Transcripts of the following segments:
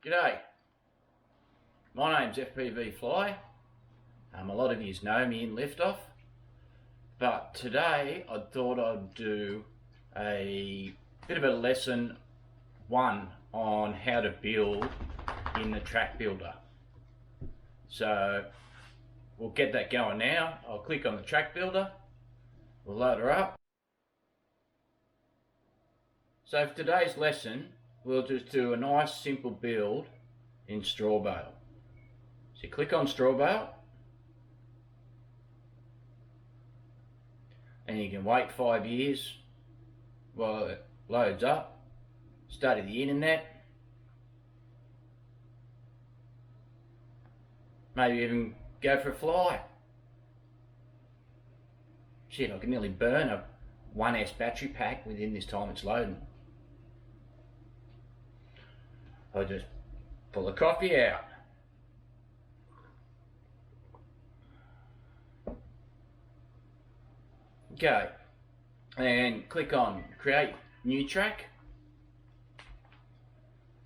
G'day, my name's FPV Fly. A lot of you know me in Liftoff, but today I thought I'd do a bit of a lesson one on how to build in the track builder. So we'll get that going now. I'll click on the track builder, we'll load her up. So for today's lesson, we'll just do a nice simple build in straw bale. So you click on straw bale and you can wait 5 years while it loads up, study the internet, maybe even go for a fly. Shit, I can nearly burn a 1S battery pack within this time it's loading. I'll just pull the coffee out. Okay, and click on create new track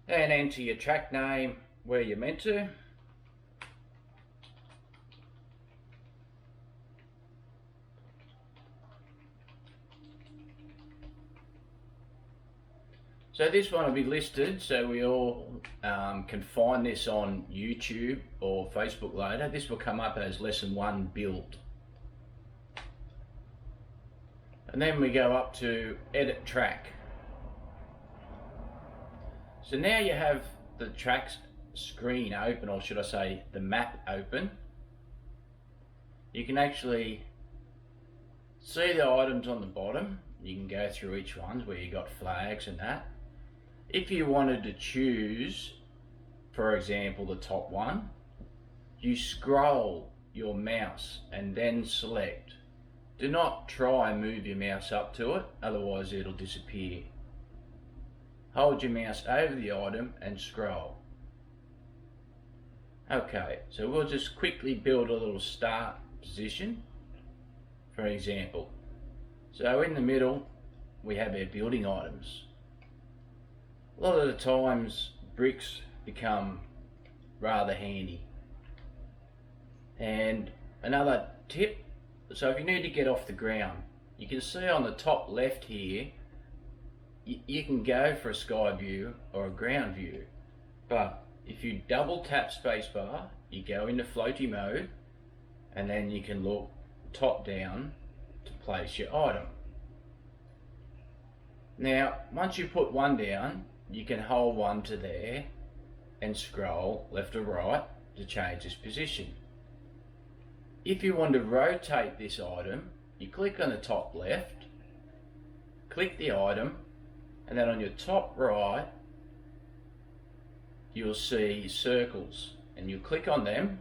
and enter your track name where you're meant to. So this one will be listed so we all can find this on YouTube or Facebook later. This will come up as lesson 1 build. And then we go up to edit track. So now you have the track screen open, or should I say the map open. You can actually see the items on the bottom. You can go through each one where you got flags and that. If you wanted to choose, for example, the top one, you scroll your mouse and then select. Do not try and move your mouse up to it, otherwise it'll disappear. Hold your mouse over the item and scroll. Okay, so we'll just quickly build a little start position, for example. So in the middle, we have our building items. A lot of the times bricks become rather handy. And another tip, so if you need to get off the ground, you can see on the top left here, you can go for a sky view or a ground view. But if you double tap spacebar, you go into floaty mode, and then you can look top down to place your item. Now, once you put one down, you can hold one to there and scroll left or right to change its position. If you want to rotate this item, you click on the top left, click the item, and then on your top right you'll see circles, and you click on them,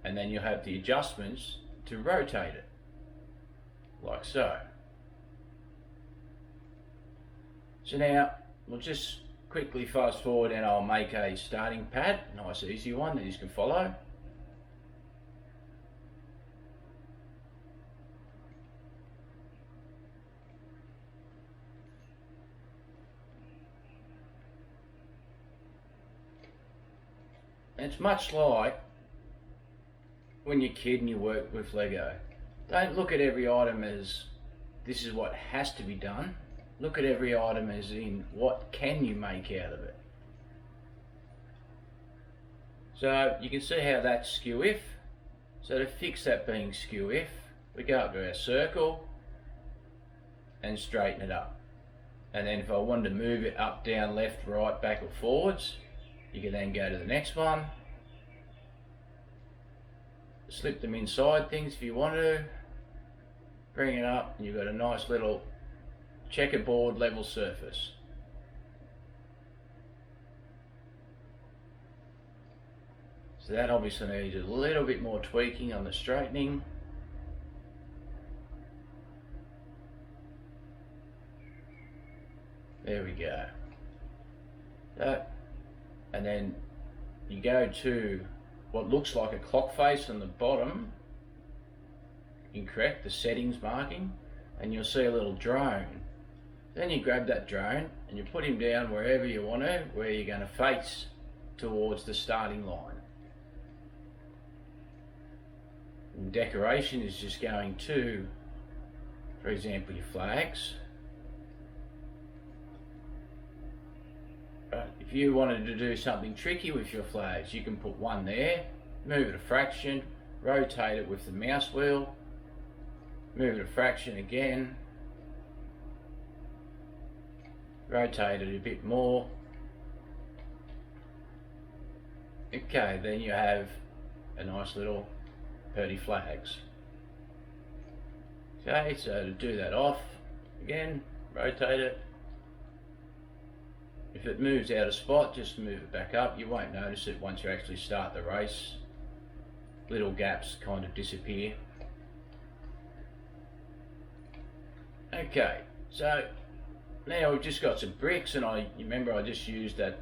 and then you have the adjustments to rotate it, like so. So now we'll just quickly fast forward and I'll make a starting pad, nice easy one that you can follow. It's much like when you're a kid and you work with Lego. Don't look at every item as this is what has to be done. Look at every item as in what can you make out of it. So you can see how that's skew if. So to fix that being skew if, we go up to our circle and straighten it up. And then if I wanted to move it up, down, left, right, back or forwards, you can then go to the next one. Slip them inside things if you want to. Bring it up and you've got a nice little checkerboard level surface. So that obviously needs a little bit more tweaking on the straightening. There we go. That, and then you go to what looks like a clock face on the bottom. You can correct the settings marking and you'll see a little drone. Then you grab that drone and you put him down wherever you want to, where you're going to face towards the starting line. And decoration is just going to, for example, your flags. If you wanted to do something tricky with your flags, you can put one there, move it a fraction, rotate it with the mouse wheel, move it a fraction again, rotate it a bit more. Okay, then you have a nice little pretty flags. Okay, so to do that off, again, rotate it. If it moves out of spot, just move it back up. You won't notice it once you actually start the race. Little gaps kind of disappear. Okay, so now we've just got some bricks, and you remember I just used that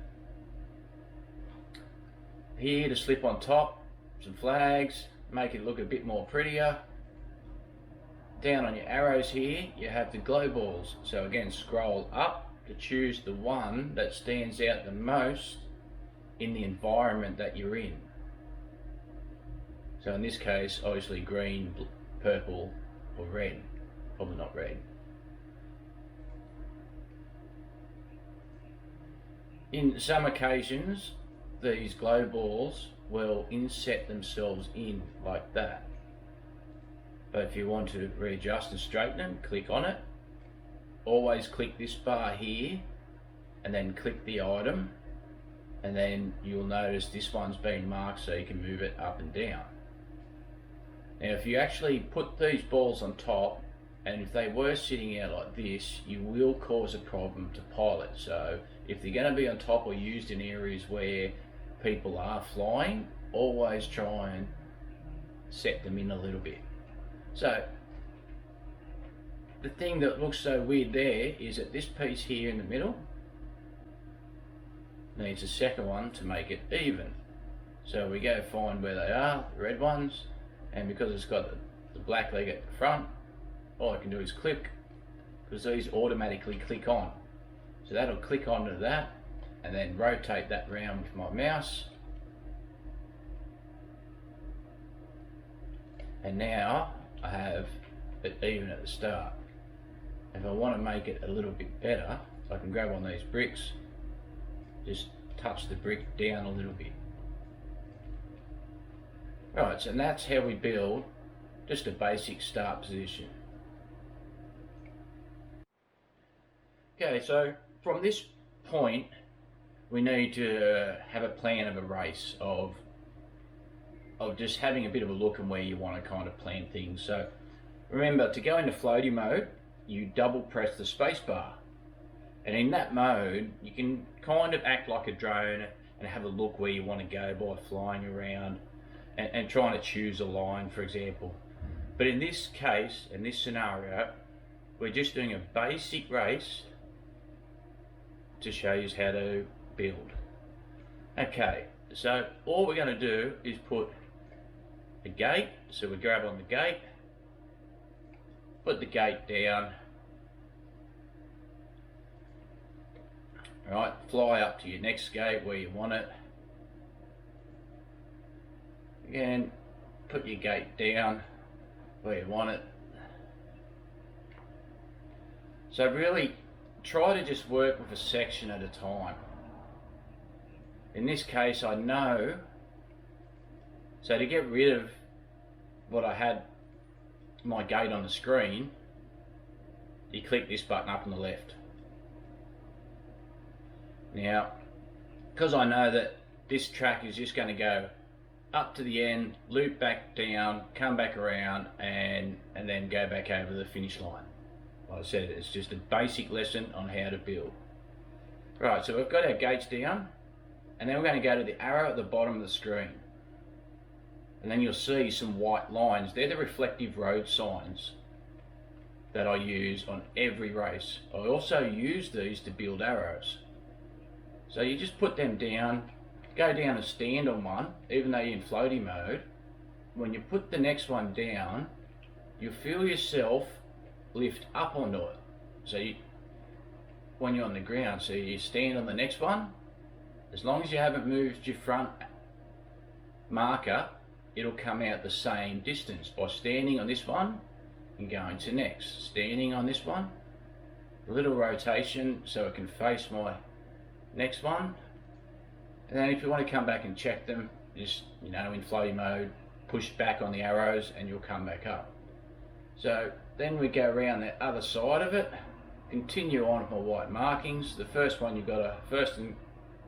here to slip on top, some flags, make it look a bit more prettier. Down on your arrows here, you have the glow balls. So again, scroll up to choose the one that stands out the most in the environment that you're in. So in this case, obviously green, purple, or red. Probably not red. In some occasions, these glow balls will inset themselves in like that. But if you want to readjust and straighten them, click on it. Always click this bar here and then click the item, and then you'll notice this one's been marked so you can move it up and down. Now if you actually put these balls on top, and if they were sitting out like this, you will cause a problem to pilot. So if they're going to be on top or used in areas where people are flying, always try and set them in a little bit. So the thing that looks so weird there is that this piece here in the middle needs a second one to make it even. So we go find where they are, the red ones, and because it's got the black leg at the front, all I can do is click, because these automatically click on. So that'll click onto that, and then rotate that round with my mouse. And now I have it even at the start. If I want to make it a little bit better, I can grab on these bricks, just touch the brick down a little bit. Right, so that's how we build just a basic start position. Okay, so from this point we need to have a plan of a race, of just having a bit of a look and where you want to kind of plan things. So remember, to go into floaty mode, you double press the space bar, and in that mode you can kind of act like a drone and have a look where you want to go by flying around and trying to choose a line, for example. But in this case, in this scenario, we're just doing a basic race to show you how to build. Okay, so all we're going to do is put a gate. So we grab on the gate, put the gate down, right, fly up to your next gate where you want it. Again, put your gate down where you want it. So really try to just work with a section at a time. In this case, I know, so to get rid of what I had my gate on the screen, you click this button up on the left. Now, because I know that this track is just going to go up to the end, loop back down, come back around, and then go back over the finish line. Like I said, it's just a basic lesson on how to build. Right, so we've got our gates down, and then we're going to go to the arrow at the bottom of the screen. And then you'll see some white lines. They're the reflective road signs that I use on every race. I also use these to build arrows. So you just put them down, go down and stand on one, even though you're in floaty mode. When you put the next one down, you feel yourself lift up onto it. So when you're on the ground, so you stand on the next one, As long as you haven't moved your front marker, it'll come out the same distance by standing on this one and going to next. Standing on this one, a little rotation so it can face my next one. And then if you want to come back and check them, just, in floaty mode, push back on the arrows and you'll come back up. So then we go around the other side of it, continue on with my white markings. The first one first and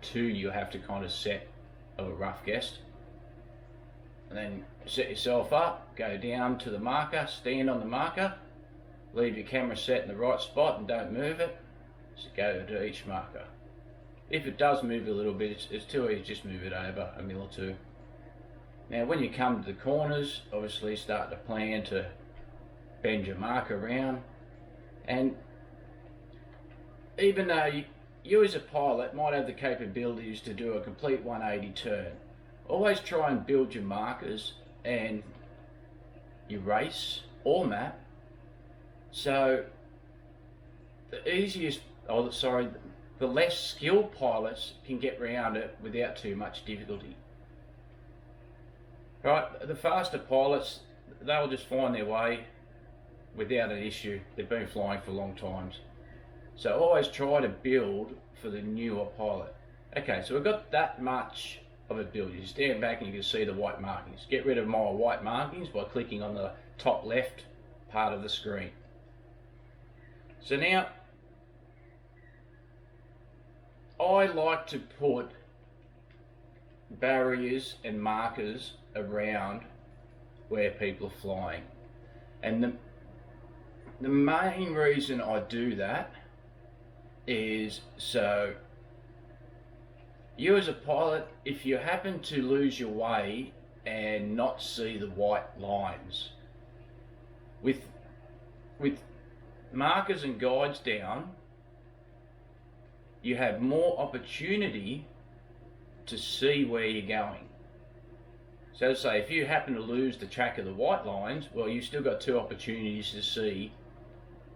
two you have to kind of set of a rough guess. And then set yourself up, go down to the marker, stand on the marker, leave your camera set in the right spot and don't move it. So go to each marker. If it does move a little bit, it's too easy, just move it over a mil or two. Now when you come to the corners, obviously start to plan to bend your marker around. And even though you as a pilot might have the capabilities to do a complete 180 turn, always try and build your markers and your race or map so the less skilled pilots can get around it without too much difficulty. Right, the faster pilots, they'll just find their way without an issue. They've been flying for long times. So always try to build for the newer pilot. Okay, so we've got that much of a build. You stand back and you can see the white markings. Get rid of my white markings by clicking on the top left part of the screen. So now, I like to put barriers and markers around where people are flying. And the main reason I do that is so you as a pilot, if you happen to lose your way and not see the white lines, with markers and guides down, you have more opportunity to see where you're going. So say if you happen to lose the track of the white lines, well, you've still got two opportunities to see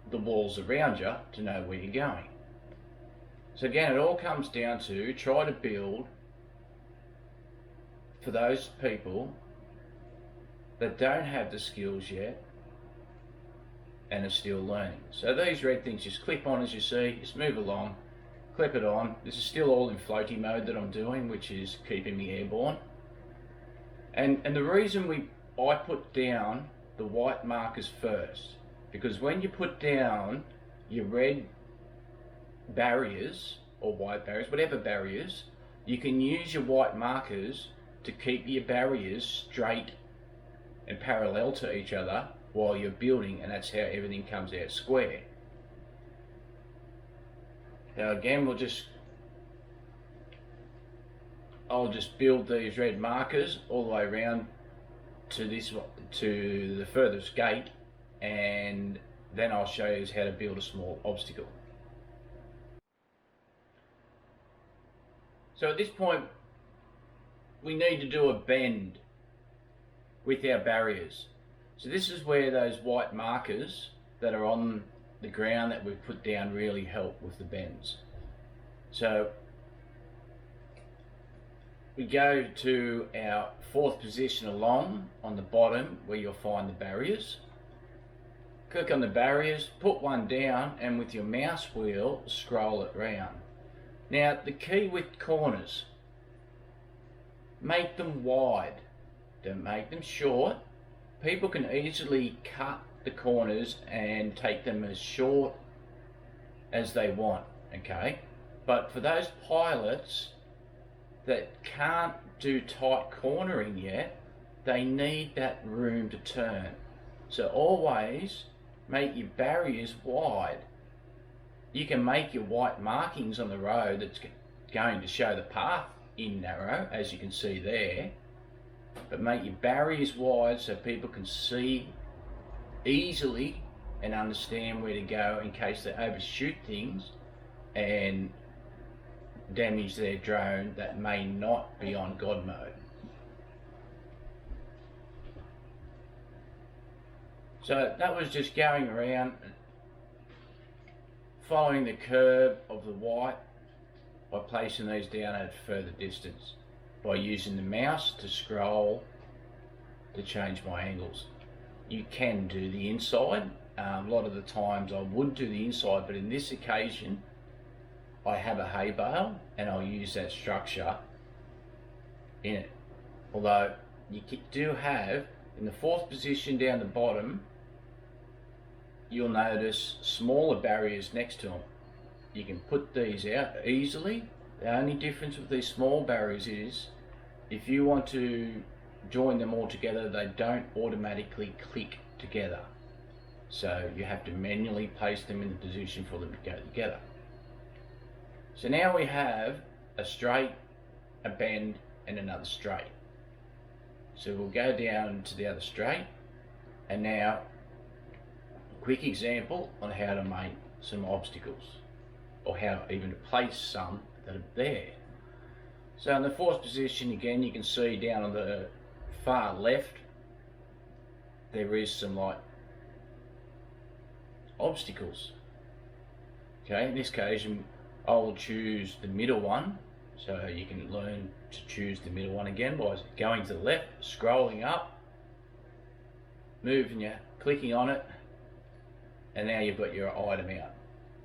the walls around you to know where you're going. So again, it all comes down to try to build for those people that don't have the skills yet and are still learning. So these red things just clip on as you see, just move along, clip it on. This is still all in floaty mode that I'm doing, which is keeping me airborne. And the reason I put down the white markers first, because when you put down your red barriers or white barriers, whatever barriers, you can use your white markers to keep your barriers straight and parallel to each other while you're building, and that's how everything comes out square. Now again, I'll just build these red markers all the way around to the furthest gate, and then I'll show you how to build a small obstacle. So at this point, we need to do a bend with our barriers. So this is where those white markers that are on the ground that we've put down really help with the bends. So we go to our fourth position along on the bottom where you'll find the barriers. Click on the barriers, put one down, and with your mouse wheel scroll it round. Now the key with corners, make them wide, don't make them short. People can easily cut the corners and take them as short as they want, okay? But for those pilots that can't do tight cornering yet, they need that room to turn. So always make your barriers wide. You can make your white markings on the road that's going to show the path in narrow, as you can see there, but make your barriers wide so people can see easily and understand where to go in case they overshoot things and damage their drone that may not be on God mode. So that was just going around, following the curve of the white by placing these down at a further distance, by using the mouse to scroll to change my angles. You can do the inside. A lot of the times I would do the inside, but in this occasion I have a hay bale and I'll use that structure in it. Although you do have, in the fourth position down the bottom, you'll notice smaller barriers next to them. You can put these out easily. The only difference with these small barriers is if you want to join them all together, they don't automatically click together. So you have to manually place them in the position for them to go together. So now we have a straight, a bend, and another straight. So we'll go down to the other straight, and now a quick example on how to make some obstacles, or how even to place some that are there. So in the fourth position, again, you can see down on the far left there is some like obstacles. Okay, in this occasion I will choose the middle one, so you can learn to choose the middle one again by going to the left, scrolling up, clicking on it, and now you've got your item out.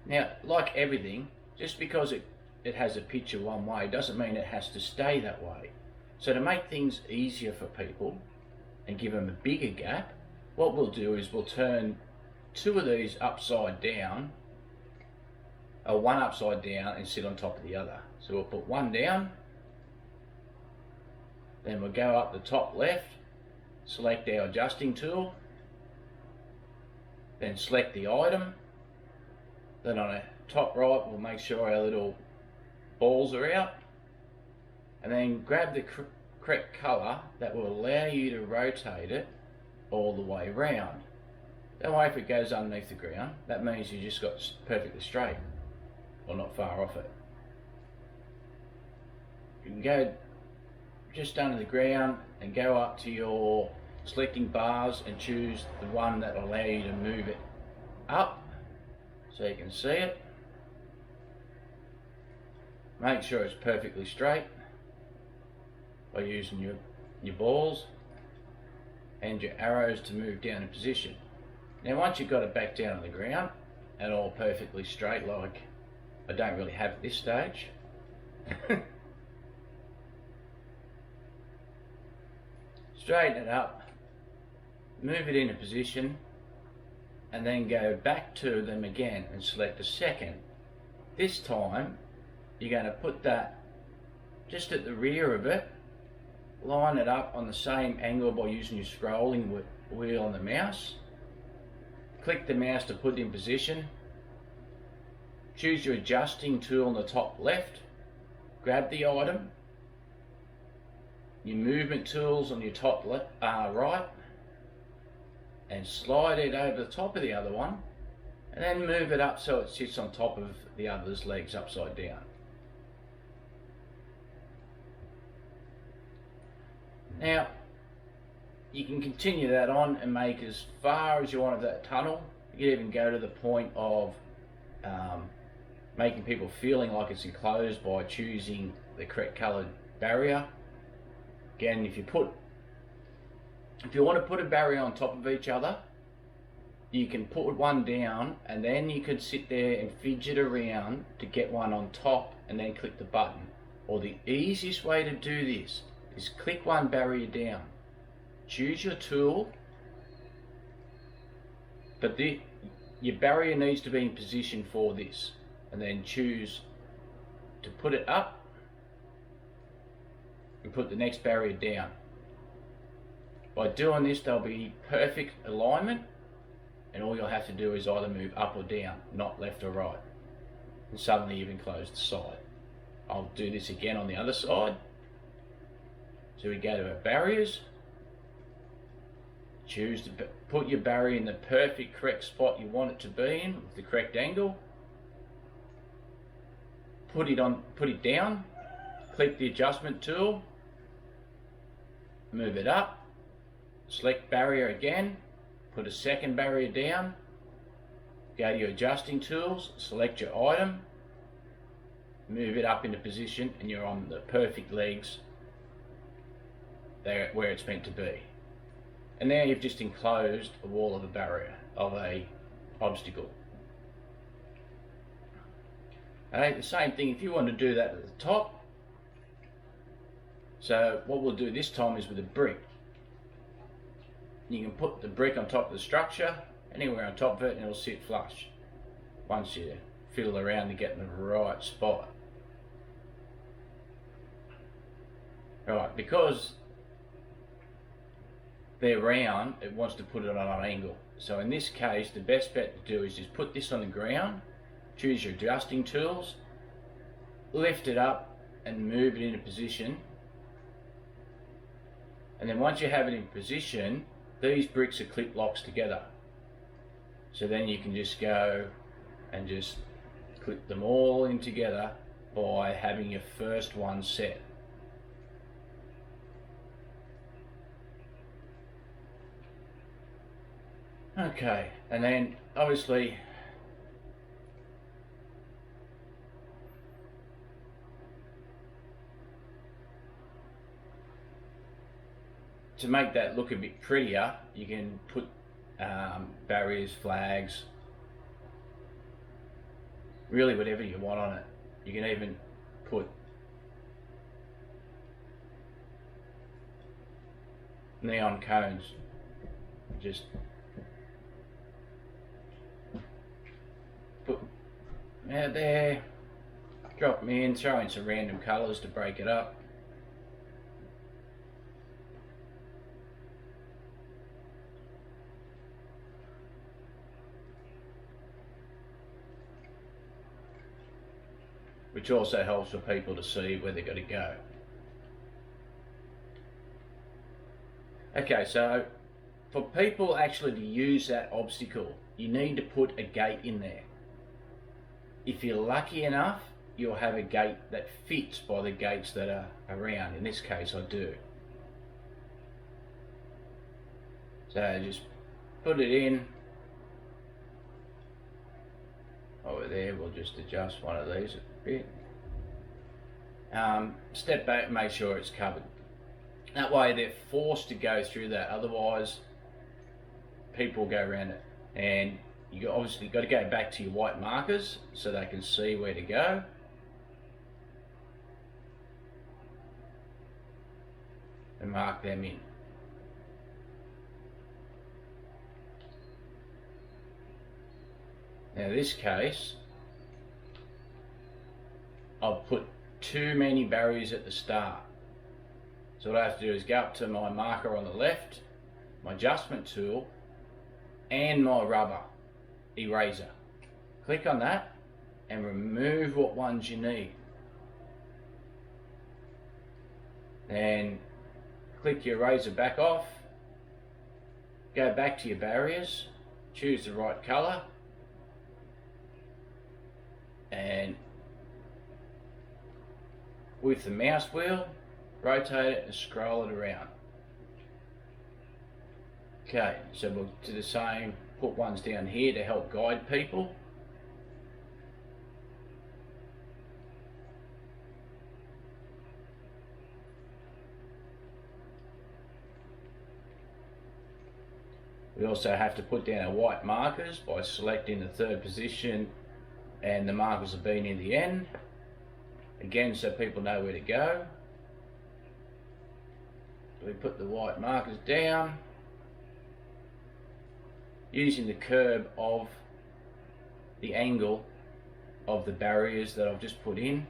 Now, like everything, just because it has a picture one way doesn't mean it has to stay that way. So to make things easier for people and give them a bigger gap, what we'll do is we'll turn two of these upside down, or one upside down and sit on top of the other. So we'll put one down, then we'll go up the top left, select our adjusting tool, then select the item, then on the top right we'll make sure our little balls are out, and then grab the correct colour that will allow you to rotate it all the way around. That way if it goes underneath the ground, that means you just got perfectly straight, or not far off it. You can go just under the ground and go up to your selecting bars and choose the one that will allow you to move it up so you can see it. Make sure it's perfectly straight by using your balls and your arrows to move down in position. Now once you've got it back down on the ground and all perfectly straight, like I don't really have at this stage, straighten it up, move it into position, and then go back to them again and select a second. This time you're going to put that just at the rear of it, line it up on the same angle by using your scrolling wheel on the mouse, click the mouse to put it in position, choose your adjusting tool on the top left, grab the item, your movement tools on your top right, and slide it over the top of the other one, and then move it up so it sits on top of the other's legs upside down. Now you can continue that on and make as far as you want of that tunnel. You can even go to the point of making people feeling like it's enclosed by choosing the correct coloured barrier. Again, if you want to put a barrier on top of each other, you can put one down and then you could sit there and fidget around to get one on top and then click the button. Or the easiest way to do this is click one barrier down, choose your tool, but your barrier needs to be in position for this, and then choose to put it up and put the next barrier down. By doing this, there'll be perfect alignment, and all you'll have to do is either move up or down, not left or right, and suddenly you've enclosed the side. I'll do this again on the other side. So we go to our barriers, choose to put your barrier in the perfect correct spot you want it to be in with the correct angle, put it down, click the adjustment tool, move it up, select barrier again, put a second barrier down, go to your adjusting tools, select your item, move it up into position, and you're on the perfect legs there where it's meant to be. And now you've just enclosed a wall of a barrier, of a obstacle. Okay, the same thing if you want to do that at the top. So what we'll do this time is with a brick. You can put the brick on top of the structure, anywhere on top of it, and it'll sit flush once you fiddle around to get in the right spot. Right, because they're round, it wants to put it on an angle. So in this case, the best bet to do is just put this on the ground, choose your adjusting tools, lift it up and move it into position. And then once you have it in position, these bricks are clip locks together. So then you can just go and just clip them all in together by having your first one set. Okay, and then obviously to make that look a bit prettier, you can put barriers, flags, really whatever you want on it. You can even put neon cones, just put out there, drop them in, throw in some random colours to break it up. Which also helps for people to see where they've got to go. Okay, so for people actually to use that obstacle, you need to put a gate in there. If you're lucky enough, you'll have a gate that fits by the gates that are around. In this case, I do. So just put it in. Over there, we'll just adjust one of these a bit. Step back and make sure it's covered. That way they're forced to go through that, otherwise people go around it. And you obviously got to go back to your white markers so they can see where to go. And mark them in. Now in this case, I've put too many barriers at the start. So what I have to do is go up to my marker on the left, my adjustment tool, and my rubber eraser. Click on that and remove what ones you need. Then click your eraser back off, go back to your barriers, choose the right colour, and with the mouse wheel, rotate it and scroll it around. Okay, so we'll do the same, put ones down here to help guide people. We also have to put down our white markers by selecting the third position and the markers have been in the end. Again, so people know where to go. We put the white markers down using the curve of the angle of the barriers that I've just put in.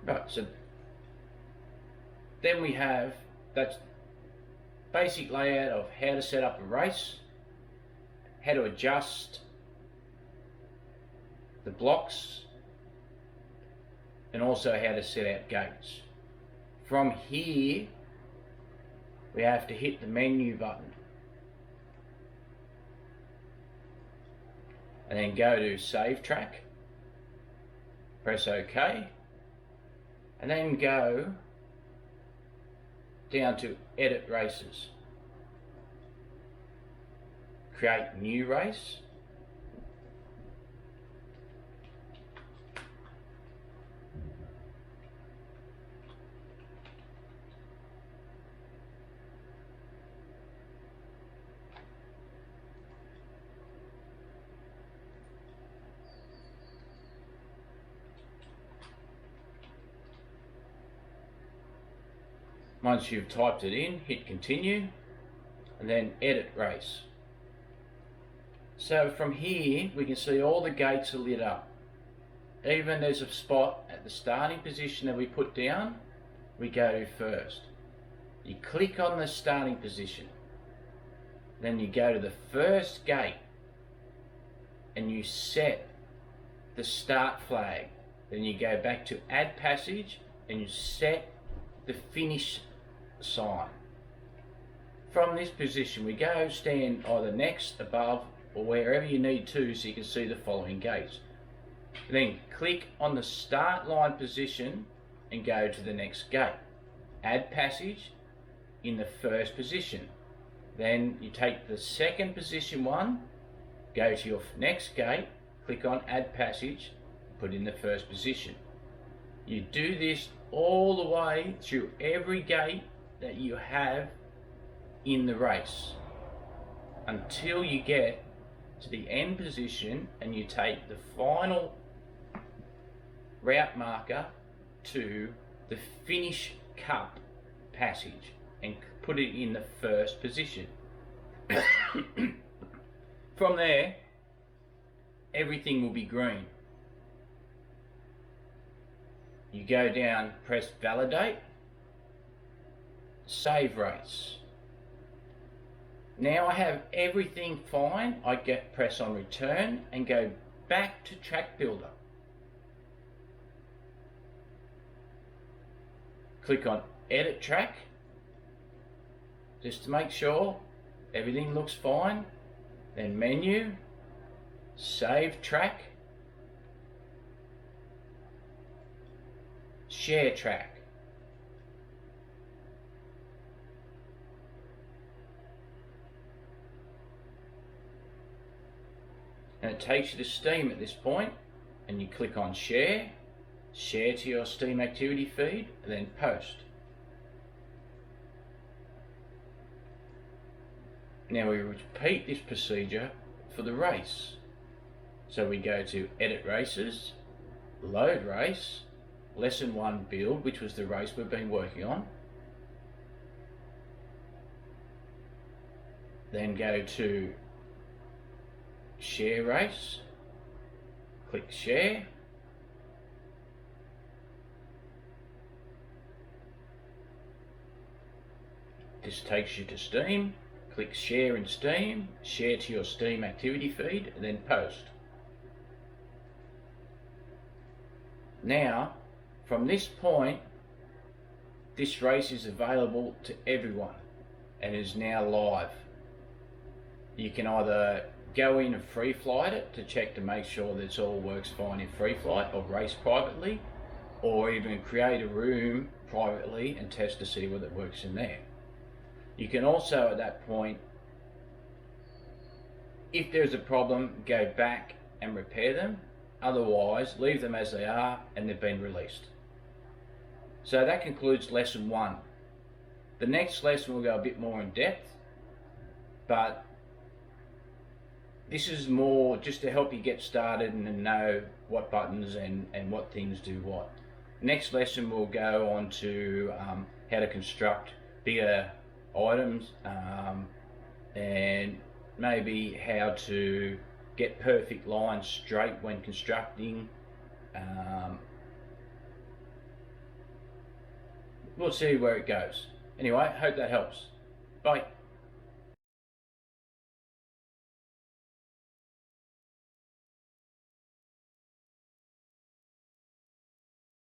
Right, so then we have that basic layout of how to set up a race, how to adjust the blocks, and also how to set out gates. From here, we have to hit the menu button and then go to Save Track, press OK, and then go down to Edit Races, create New Race, Once you've typed it in, hit continue and then edit race. So from here we can see all the gates are lit up. Even there's a spot at the starting position that we put down, we go to first. You click on the starting position, then you go to the first gate and you set the start flag. Then you go back to add passage and you set the finish sign. From this position we go stand either next, above or wherever you need to so you can see the following gates. Then click on the start line position and go to the next gate. Add passage in the first position. Then you take the second position one, go to your next gate, click on add passage, put in the first position. You do this all the way through every gate that you have in the race until you get to the end position and you take the final route marker to the finish cup passage and put it in the first position. From there, everything will be green. You go down, press validate, save race. Now I have everything fine. I press on return and go back to Track Builder. Click on edit track just to make sure everything looks fine. Then menu, save track, share track. And it takes you to Steam at this point, and you click on share, share to your Steam activity feed, and then post. Now we repeat this procedure for the race. So we go to edit races, load race, lesson 1 build, which was the race we've been working on. Then go to share race, click share, this takes you to Steam, click share in Steam, share to your Steam activity feed, and then post. Now from this point this race is available to everyone and is now live. You can either go in and free flight it to check to make sure that it all works fine in free flight, or race privately, or even create a room privately and test to see whether it works in there. You can also at that point, if there's a problem, go back and repair them. Otherwise leave them as they are and they've been released. So that concludes lesson 1. The next lesson will go a bit more in depth, but this is more just to help you get started and know what buttons and what things do what. Next lesson we'll go on to how to construct bigger items and maybe how to get perfect lines straight when constructing. We'll see where it goes. Anyway, hope that helps. Bye.